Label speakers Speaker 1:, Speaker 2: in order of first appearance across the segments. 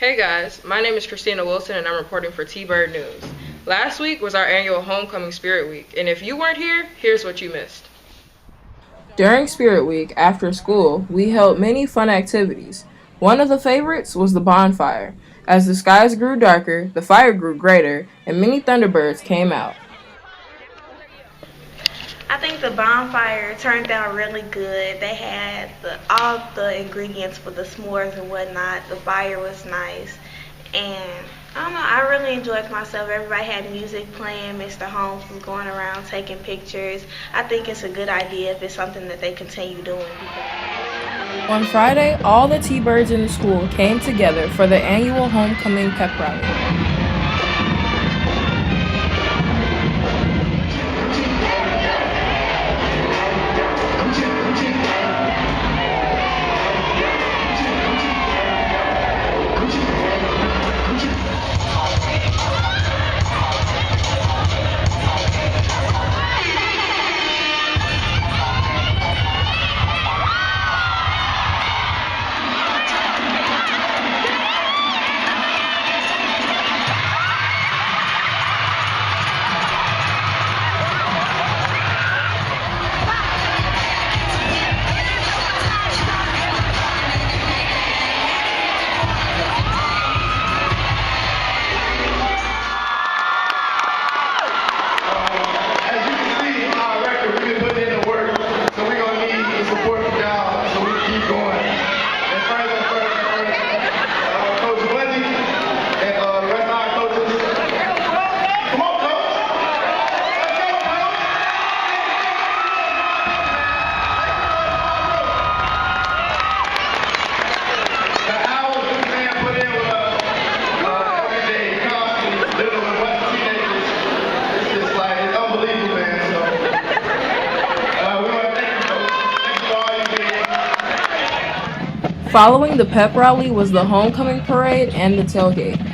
Speaker 1: Hey guys, my name is Christina Wilson and I'm reporting for T-Bird News. Last week was our annual Homecoming Spirit Week, and if you weren't here, here's what you missed. During Spirit Week, after school, we held many fun activities. One of the favorites was the bonfire. As the skies grew darker, the fire grew greater, and many Thunderbirds came out.
Speaker 2: I think the bonfire turned out really good. They had all the ingredients for the s'mores and whatnot. The fire was nice. And I don't know, I really enjoyed myself. Everybody had music playing. Mr. Holmes was going around taking pictures. I think it's a good idea if it's something that they continue doing.
Speaker 1: On Friday, all the T-Birds in the school came together for the annual Homecoming Pep Rally. Following the pep rally was the homecoming parade and the tailgate.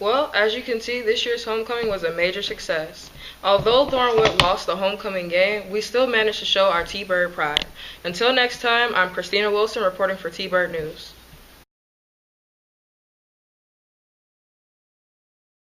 Speaker 1: Well, as you can see, this year's homecoming was a major success. Although Thornwood lost the homecoming game, we still managed to show our T-Bird pride. Until next time, I'm Christina Wilson reporting for T-Bird News.